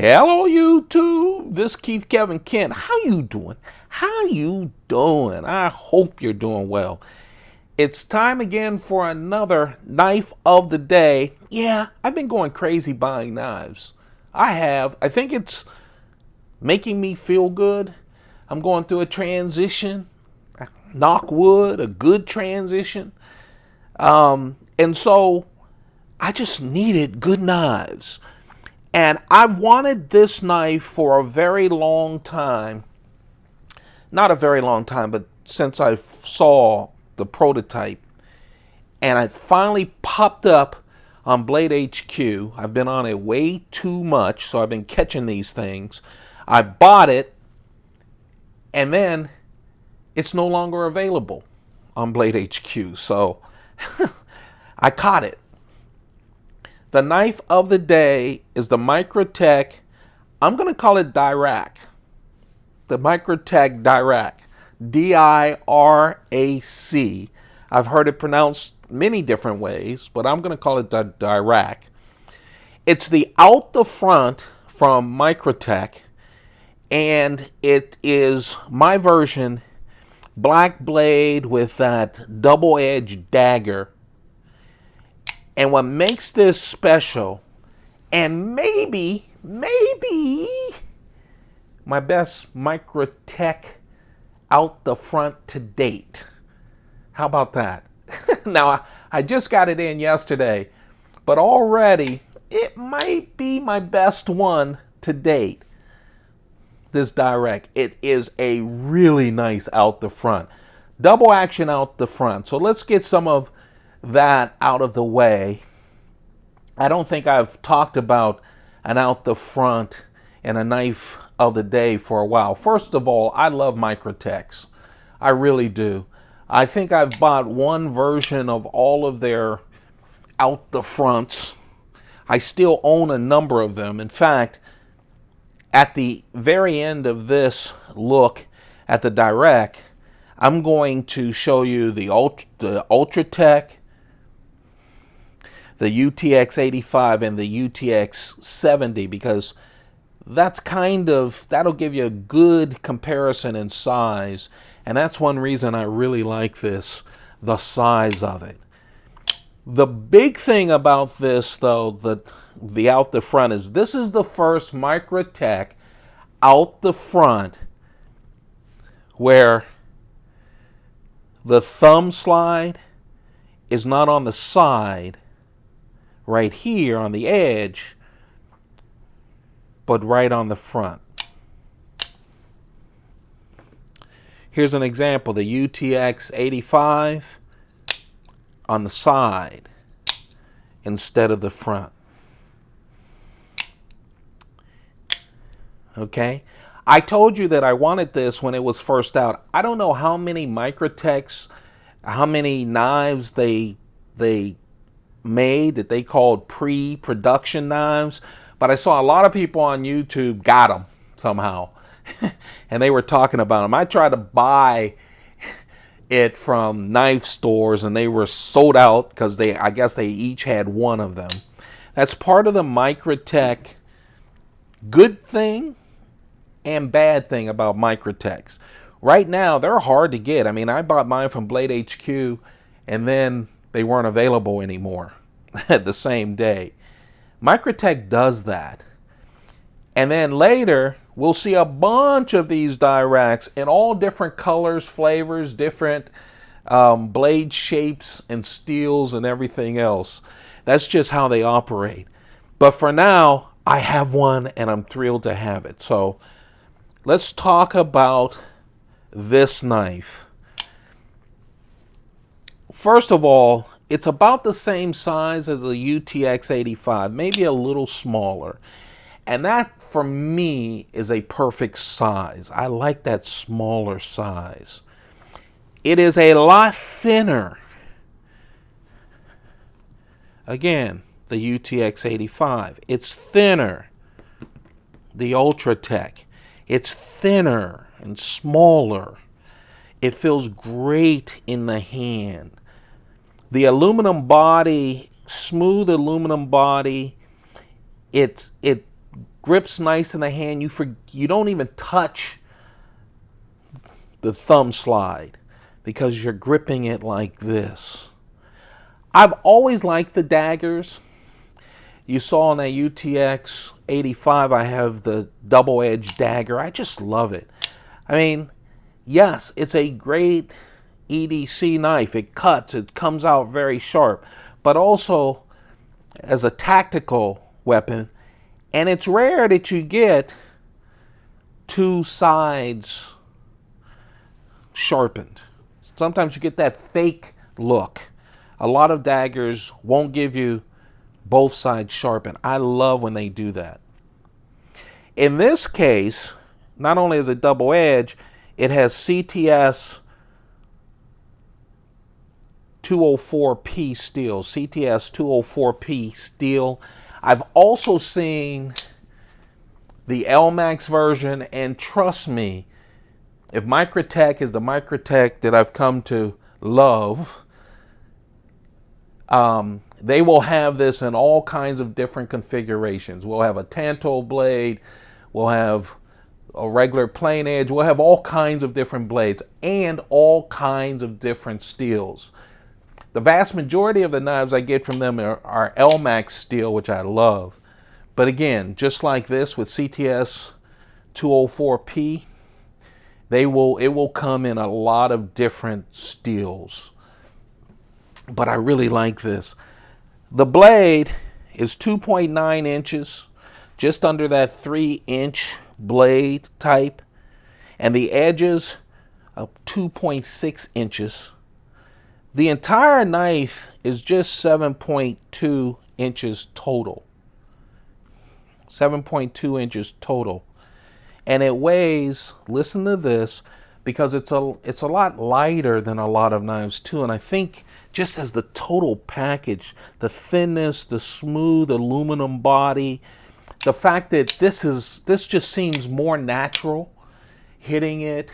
Hello YouTube, this is Keith Kevin Kent. How you doing? How you doing? I hope you're doing well. It's time again for another knife of the day. Yeah, I've been going crazy buying knives. I have. I think it's making me feel good. I'm going through a transition. Knock wood, a good transition. And so I just needed good knives. And I've wanted this knife for a very long time. Not a very long time, but since I saw the prototype. And it finally popped up on Blade HQ. I've been on it way too much, so I've been catching these things. I bought it, and then it's no longer available on Blade HQ. So I caught it. The knife of the day is the Microtech, I'm going to call it Dirac. The Microtech Dirac. D-I-R-A-C. I've heard it pronounced many different ways, but I'm going to call it the Dirac. It's the out the front from Microtech, and it is my version, black blade with that double-edged dagger. And what makes this special, and maybe my best Microtech out the front to date. How about that? Now, I just got it in yesterday, but already it might be my best one to date. This Dirac. It is a really nice out the front. Double action out the front. So let's get some of that out of the way. I don't think I've talked about an out the front and a knife of the day for a while. First of all, I love Microtechs. I really do. I think I've bought one version of all of their out the fronts. I still own a number of them. In fact, at the very end of this look at the Dirac, I'm going to show you the Ultratech, the UTX 85 and the UTX 70, because that'll give you a good comparison in size, and that's one reason I really like this, the size of it. The big thing about this, though, the out the front, is this is the first Microtech out the front where the thumb slide is not on the side right here on the edge, but right on the front. Here's an example, the UTX 85 on the side instead of the front. Okay? I told you that I wanted this when it was first out. I don't know how many Microtechs, how many knives they made that they called pre-production knives, but I saw a lot of people on YouTube got them somehow and they were talking about them. I tried to buy it from knife stores and they were sold out because I guess they each had one of them. That's part of the Microtech good thing and bad thing about Microtechs. Right now they're hard to get. I mean, I bought mine from Blade HQ and then they weren't available anymore the same day. Microtech does that. And then later, we'll see a bunch of these Diracs in all different colors, flavors, different blade shapes and steels and everything else. That's just how they operate. But for now, I have one and I'm thrilled to have it. So let's talk about this knife. First of all, it's about the same size as a UTX 85, maybe a little smaller. And that, for me, is a perfect size. I like that smaller size. It is a lot thinner. Again, the UTX 85. It's thinner. The Ultratech. It's thinner and smaller. It feels great in the hand. The aluminum body, smooth aluminum body, it grips nice in the hand. You don't even touch the thumb slide because you're gripping it like this. I've always liked the daggers. You saw on that UTX 85, I have the double edge dagger. I just love it. I mean, yes, it's a great EDC knife. It cuts, it comes out very sharp, but also as a tactical weapon. And it's rare that you get two sides sharpened. Sometimes you get that fake look. A lot of daggers won't give you both sides sharpened. I love when they do that. In this case, not only is it double edge, it has CTS 204P steel. CTS 204P steel. I've also seen the LMAX version, and trust me, if Microtech is the Microtech that I've come to love, they will have this in all kinds of different configurations. We'll have a tanto blade, we'll have a regular plain edge, we'll have all kinds of different blades and all kinds of different steels. The vast majority of the knives I get from them are LMAX steel, which I love. But again, just like this with CTS 204P, it will come in a lot of different steels. But I really like this. The blade is 2.9 inches, just under that 3-inch blade type. And the edges are 2.6 inches. The entire knife is just 7.2 inches total. 7.2 inches total. And it weighs, listen to this, because it's a lot lighter than a lot of knives too. And I think just as the total package, the thinness, the smooth aluminum body, the fact that this just seems more natural hitting it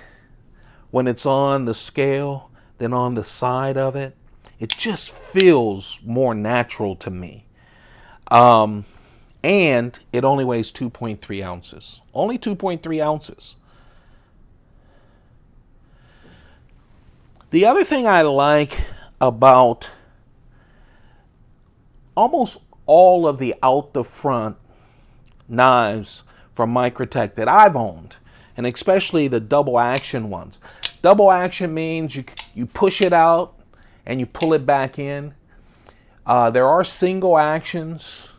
when it's on the scale than on the side of it. It just feels more natural to me. And it only weighs 2.3 ounces. Only 2.3 ounces. The other thing I like about almost all of the out the front knives from Microtech that I've owned, and especially the double action ones. Double action means you push it out and you pull it back in. There are single actions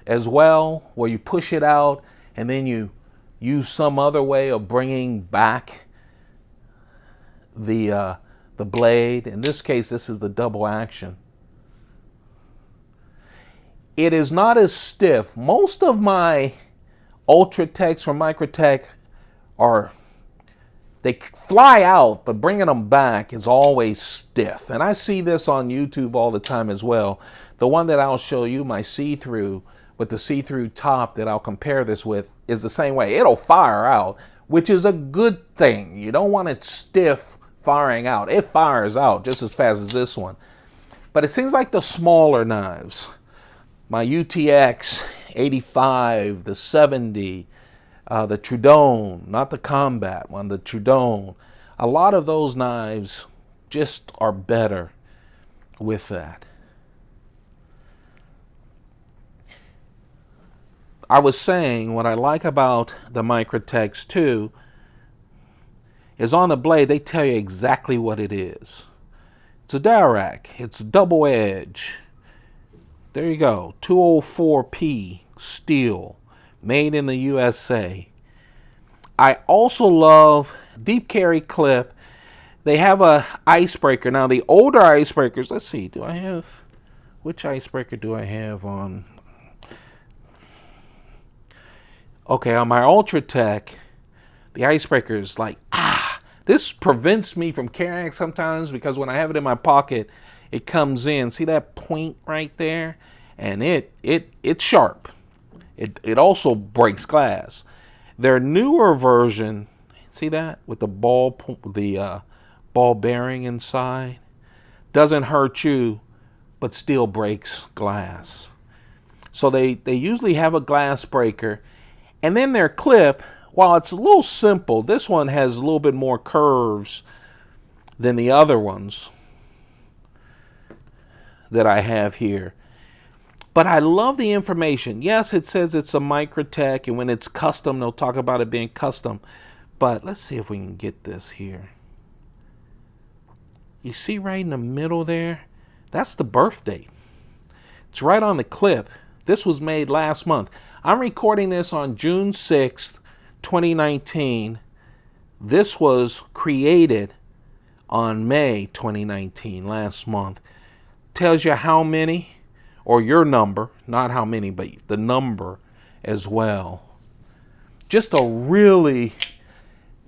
as well, where you push it out and then you use some other way of bringing back the blade. In this case, this is the double action. It is not as stiff. Most of my Ultratechs from Microtech they fly out, but bringing them back is always stiff. And I see this on YouTube all the time as well. The one that I'll show you, my see-through, with the see-through top that I'll compare this with, is the same way. It'll fire out, which is a good thing. You don't want it stiff firing out. It fires out just as fast as this one. But it seems like the smaller knives, my UTX 85, the 70, the Trudon, not the combat one, the Trudon, a lot of those knives just are better with that. I was saying what I like about the Microtechs too is on the blade they tell you exactly what it is. It's a Dirac. It's double edge. There you go. 204P steel, made in the USA. I also love deep carry clip. They have a icebreaker. Now the older icebreakers, let's see, which icebreaker do I have on? Okay, on my Ultratech, the icebreaker is like, this prevents me from carrying it sometimes because when I have it in my pocket, it comes in. See that point right there? And it's sharp. It also breaks glass. Their newer version, see that? With the ball bearing inside, doesn't hurt you, but still breaks glass. So they usually have a glass breaker. And then their clip, while it's a little simple, this one has a little bit more curves than the other ones that I have here. But I love the information. Yes, it says it's a Microtech, and when it's custom, they'll talk about it being custom. But let's see if we can get this here. You see right in the middle there? That's the birth date. It's right on the clip. This was made last month. I'm recording this on June 6th, 2019. This was created on May 2019, last month. Tells you how many, or your number, not how many, but the number as well. Just a really,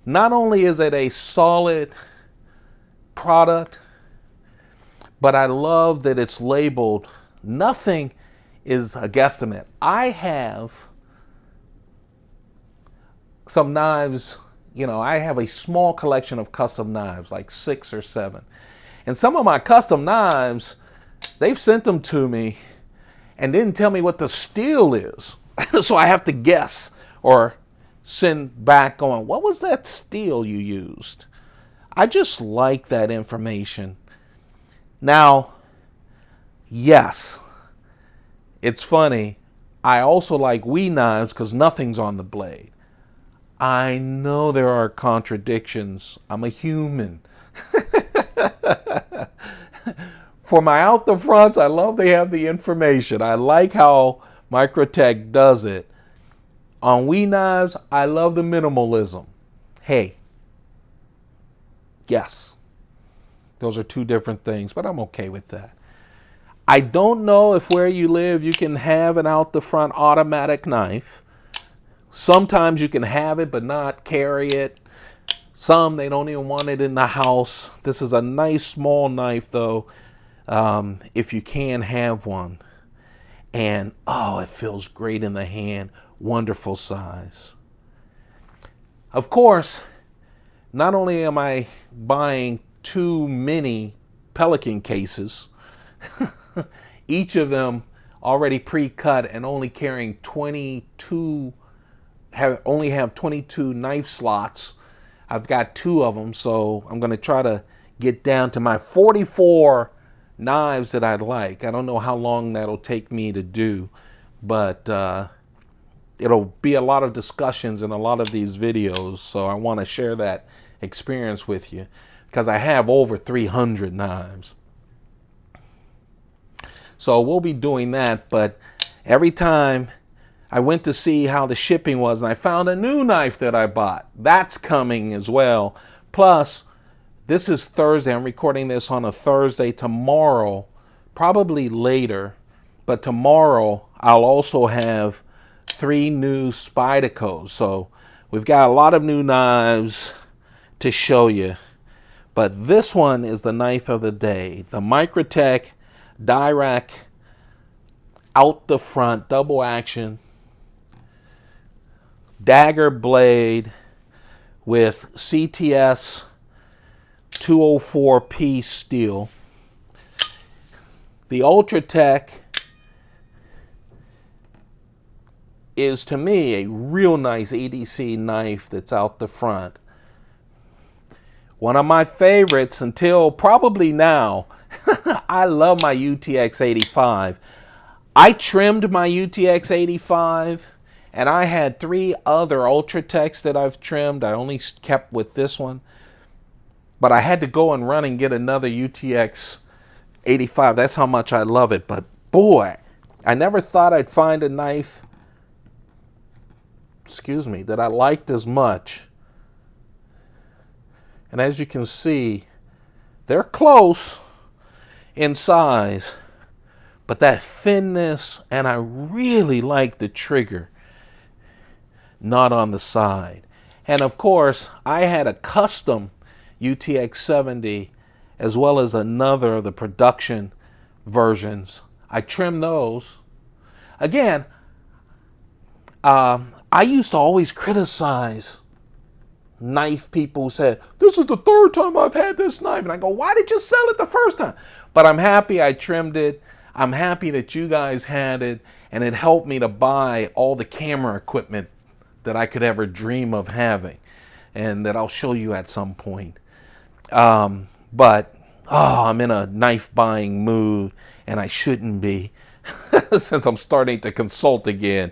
not only is it a solid product, but I love that it's labeled, nothing is a guesstimate. I have some knives, I have a small collection of custom knives, like 6 or 7. And some of my custom knives, they've sent them to me and didn't tell me what the steel is. So I have to guess or send back going, what was that steel you used? I just like that information. Now, yes, it's funny. I also like WE knives because nothing's on the blade. I know there are contradictions. I'm a human. For my out the fronts, I love they have the information. I like how Microtech does it. On WE knives, I love the minimalism. Hey, yes, those are two different things, but I'm okay with that. I don't know if where you live you can have an out the front automatic knife. Sometimes you can have it but not carry it. Some, they don't even want it in the house. This is a nice small knife though, if you can have one. And oh, it feels great in the hand. Wonderful size. Of course, not only am I buying 2 mini Pelican cases, each of them already pre-cut and only carrying 22, only have 22 knife slots. I've got 2 of them, so I'm going to try to get down to my 44 knives that I'd like. I don't know how long that'll take me to do, but it'll be a lot of discussions in a lot of these videos, so I want to share that experience with you because I have over 300 knives. So we'll be doing that, but every time I went to see how the shipping was and I found a new knife that I bought. That's coming as well. Plus, this is Thursday. I'm recording this on a Thursday. Tomorrow, probably later, but tomorrow I'll also have 3 new Spydicos. So we've got a lot of new knives to show you. But this one is the knife of the day. The Microtech Dirac out the front double action dagger blade with CTS 204P steel. The Ultratech is, to me, a real nice EDC knife that's out the front. One of my favorites until probably now. I love my UTX 85. I trimmed my UTX 85 and I had 3 other Ultratechs that I've trimmed. I only kept with this one. But I had to go and run and get another UTX 85. That's how much I love it. But boy, I never thought I'd find a knife, that I liked as much. And as you can see, they're close in size, but that thinness, and I really like the trigger not on the side. And of course, I had a custom UTX 70 as well as another of the production versions. I trimmed those. Again, I used to always criticize knife people who said, this is the 3rd time I've had this knife. And I go, why did you sell it the first time? But I'm happy I trimmed it. I'm happy that you guys had it, and it helped me to buy all the camera equipment that I could ever dream of having, and that I'll show you at some point. But I'm in a knife buying mood, and I shouldn't be since I'm starting to consult again.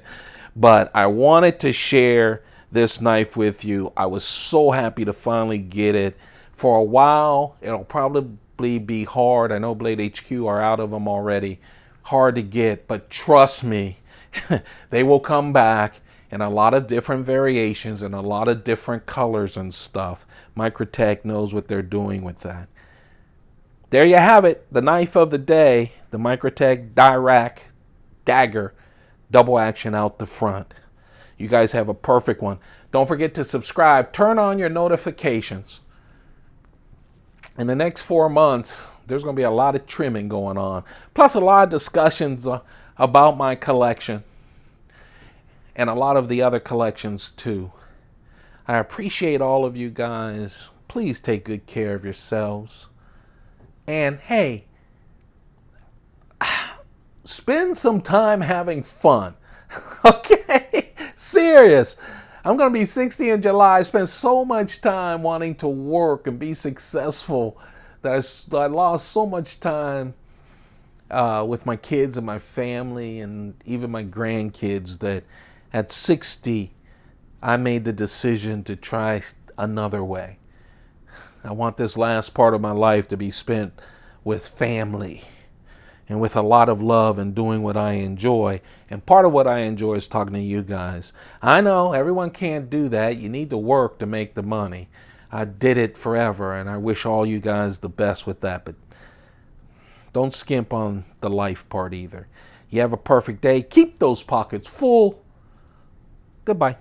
But I wanted to share this knife with you. I was so happy to finally get it. For a while, it'll probably be hard. I know Blade HQ are out of them already. Hard to get, but trust me, they will come back in a lot of different variations and a lot of different colors and stuff. Microtech knows what they're doing with that. There you have it, the knife of the day, the Microtech Dirac dagger, double action out the front. You guys have a perfect one. Don't forget to subscribe, turn on your notifications. In the next 4 months, there's going to be a lot of trimming going on, plus a lot of discussions about my collection and a lot of the other collections too. I appreciate all of you guys. Please take good care of yourselves. And hey, spend some time having fun. Okay? Serious. I'm going to be 60 in July. I spent so much time wanting to work and be successful that I lost so much time with my kids and my family and even my grandkids that at 60, I made the decision to try another way. I want this last part of my life to be spent with family and with a lot of love and doing what I enjoy. And part of what I enjoy is talking to you guys. I know everyone can't do that. You need to work to make the money. I did it forever, and I wish all you guys the best with that. But don't skimp on the life part either. You have a perfect day. Keep those pockets full. Goodbye.